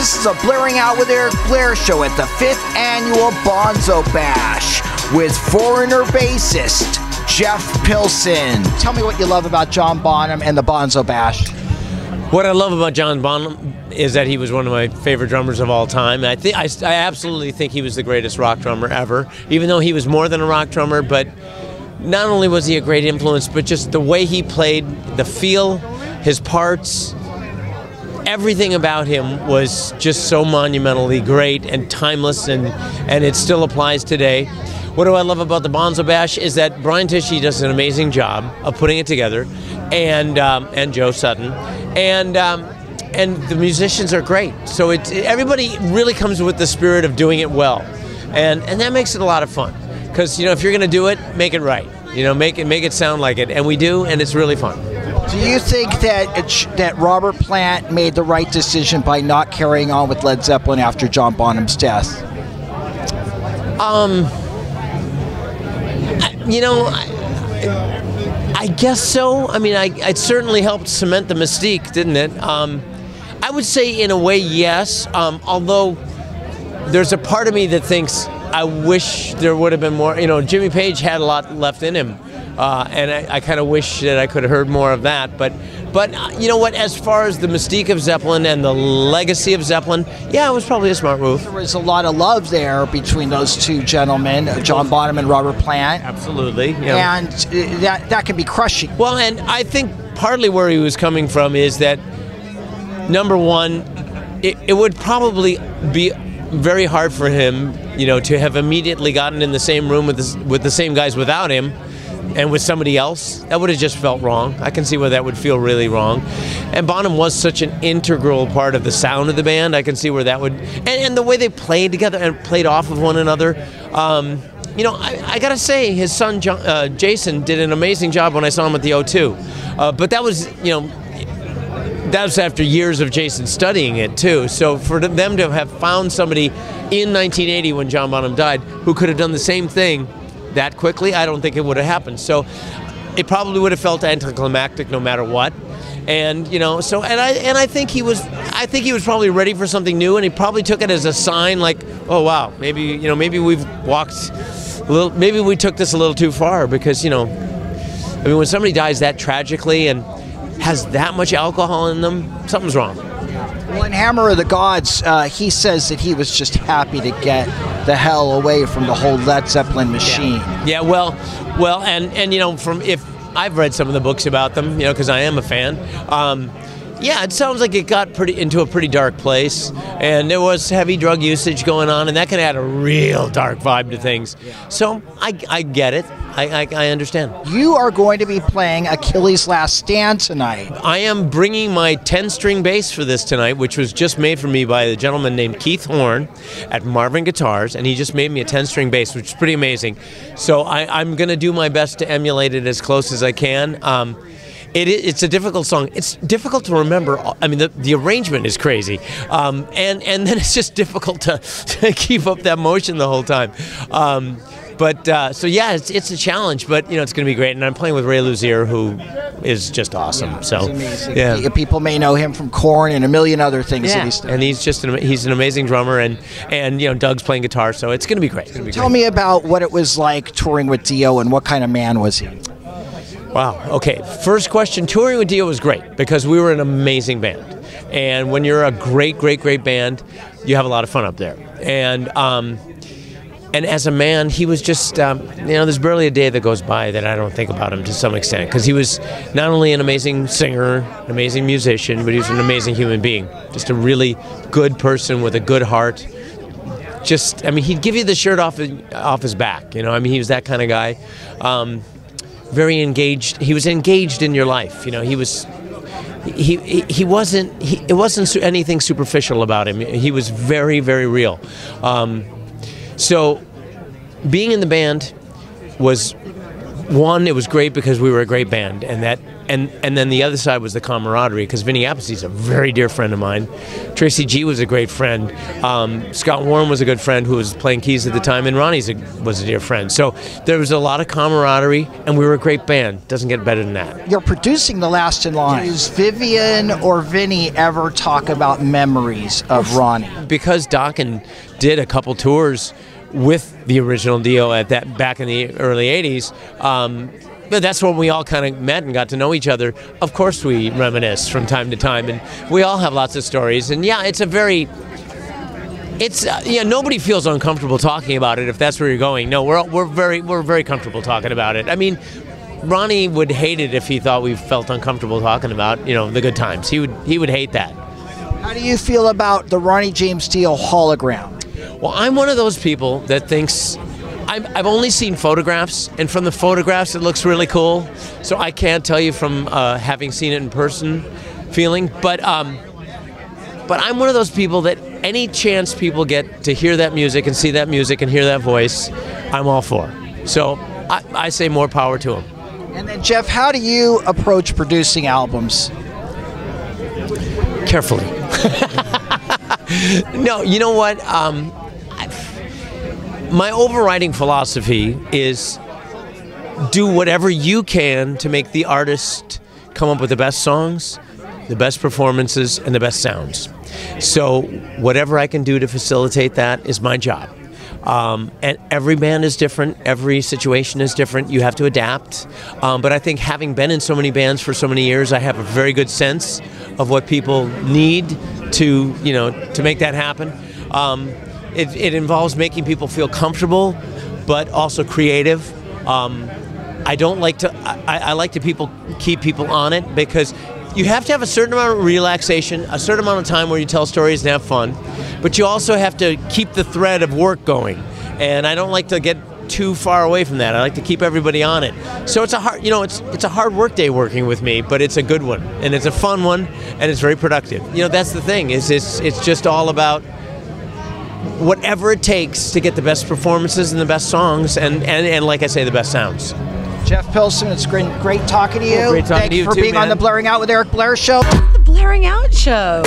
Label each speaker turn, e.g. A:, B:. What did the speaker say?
A: This is a Blairing Out with Eric Blair show at the 5th annual Bonzo Bash with foreigner bassist Jeff Pilson. Tell me what you love about John Bonham and the Bonzo Bash.
B: What I love about John Bonham is that he was one of my favorite drummers of all time. I absolutely think he was the greatest rock drummer ever, even though he was more than a rock drummer. But not only was he a great influence, but just the way he played, the feel, his parts, everything about him was just so monumentally great and timeless, and it still applies today. What do I love about the Bonzo Bash is that Brian Tichy does an amazing job of putting it together, and Joe Sutton, and the musicians are great. So everybody really comes with the spirit of doing it well, and that makes it a lot of fun. Because if you're going to do it, make it right. Make it sound like it, and we do, and it's really fun.
A: Do you think that Robert Plant made the right decision by not carrying on with Led Zeppelin after John Bonham's death?
B: I guess so. I mean, it certainly helped cement the mystique, didn't it? I would say in a way, yes. Although there's a part of me that thinks I wish there would have been more. Jimmy Page had a lot left in him, and I kind of wish that I could have heard more of that. But you know what? As far as the mystique of Zeppelin and the legacy of Zeppelin, yeah, it was probably a smart move.
A: There was a lot of love there between those two gentlemen, John Bonham and Robert Plant.
B: Absolutely, yeah.
A: And that can be crushing.
B: Well, and I think partly where he was coming from is that, number one, it would probably be very hard for him, to have immediately gotten in the same room with the same guys without him and with somebody else. That would have just felt wrong. I can see where that would feel really wrong. And Bonham was such an integral part of the sound of the band. I can see where that would, and the way they played together and played off of one another. I gotta say, his son Jason did an amazing job when I saw him at the O2. But that was, that was after years of Jason studying it too. So for them to have found somebody in 1980 when John Bonham died who could have done the same thing that quickly, I don't think it would have happened. So it probably would have felt anticlimactic no matter what. And I think he was probably ready for something new, and he probably took it as a sign, like, oh wow, maybe we've walked a little, maybe we took this a little too far, because when somebody dies that tragically and has that much alcohol in them, something's wrong.
A: Well, in Hammer of the Gods, he says that he was just happy to get the hell away from the whole Led Zeppelin machine.
B: Yeah, well, and from if I've read some of the books about them, because I am a fan. Yeah, it sounds like it got into a pretty dark place, and there was heavy drug usage going on, and that can add a real dark vibe to things. So I get it. I understand.
A: You are going to be playing Achilles' Last Stand tonight.
B: I am bringing my 10-string bass for this tonight, which was just made for me by a gentleman named Keith Horn at Marvin Guitars, and he just made me a 10-string bass, which is pretty amazing. So I'm going to do my best to emulate it as close as I can. It's a difficult song. It's difficult to remember. I mean, the arrangement is crazy, and then it's just difficult to keep up that motion the whole time. So yeah, it's a challenge, but it's going to be great. And I'm playing with Ray Luzier, who is just awesome.
A: Yeah,
B: so
A: he's amazing.
B: Yeah,
A: people may know him from Korn and a million other things.
B: Yeah,
A: that he's done.
B: And he's an amazing drummer, and Doug's playing guitar, so it's going to be great.
A: Tell me about what it was like touring with Dio, and what kind of man was he?
B: Wow. Okay. First question. Touring with Dio was great because we were an amazing band, and when you're a great band, you have a lot of fun up there. And as a man, he was just there's barely a day that goes by that I don't think about him to some extent, because he was not only an amazing singer, an amazing musician, but he was an amazing human being. Just a really good person with a good heart. He'd give you the shirt off his back. He was that kind of guy. Very engaged. He was engaged in your life. It wasn't anything superficial about him. He was very, very real. So being in the band was, one, it was great because we were a great band, and that And then the other side was the camaraderie, because Vinny Appleseed's a very dear friend of mine. Tracy G was a great friend. Scott Warren was a good friend who was playing keys at the time, and Ronnie was a dear friend. So there was a lot of camaraderie, and we were a great band. Doesn't get better than that.
A: You're producing The Last in Line. Does Vivian or Vinny ever talk about memories of Ronnie?
B: Because Dokken did a couple tours with the original Dio back in the early 80s, but that's when we all kind of met and got to know each other. Of course we reminisce from time to time, and we all have lots of stories. And yeah, nobody feels uncomfortable talking about it if that's where you're going. No, we're very comfortable talking about it. I mean, Ronnie would hate it if he thought we felt uncomfortable talking about, the good times. He would hate that.
A: How do you feel about the Ronnie James Dio hologram?
B: Well, I'm one of those people that thinks, I've only seen photographs, and from the photographs it looks really cool, so I can't tell you from having seen it in person feeling, but I'm one of those people that any chance people get to hear that music and see that music and hear that voice, I'm all for. So I say more power to them.
A: And then Jeff, how do you approach producing albums?
B: Carefully. No, you know what? My overriding philosophy is do whatever you can to make the artist come up with the best songs, the best performances, and the best sounds. So whatever I can do to facilitate that is my job. And every band is different, every situation is different, you have to adapt. But I think having been in so many bands for so many years, I have a very good sense of what people need to make that happen. It involves making people feel comfortable, but also creative. I don't like to. I like to keep people on it, because you have to have a certain amount of relaxation, a certain amount of time where you tell stories and have fun, but you also have to keep the thread of work going. And I don't like to get too far away from that. I like to keep everybody on it. So it's a hard, it's a hard work day working with me, but it's a good one, and it's a fun one, and it's very productive. That's the thing. It's just all about whatever it takes to get the best performances and the best songs, and like I say, the best sounds.
A: Jeff Pilson, it's great talking to you.
B: Well, great talking to you
A: for
B: too,
A: being
B: man.
A: on the Blairing Out with Eric Blair show.
C: The Blairing Out show.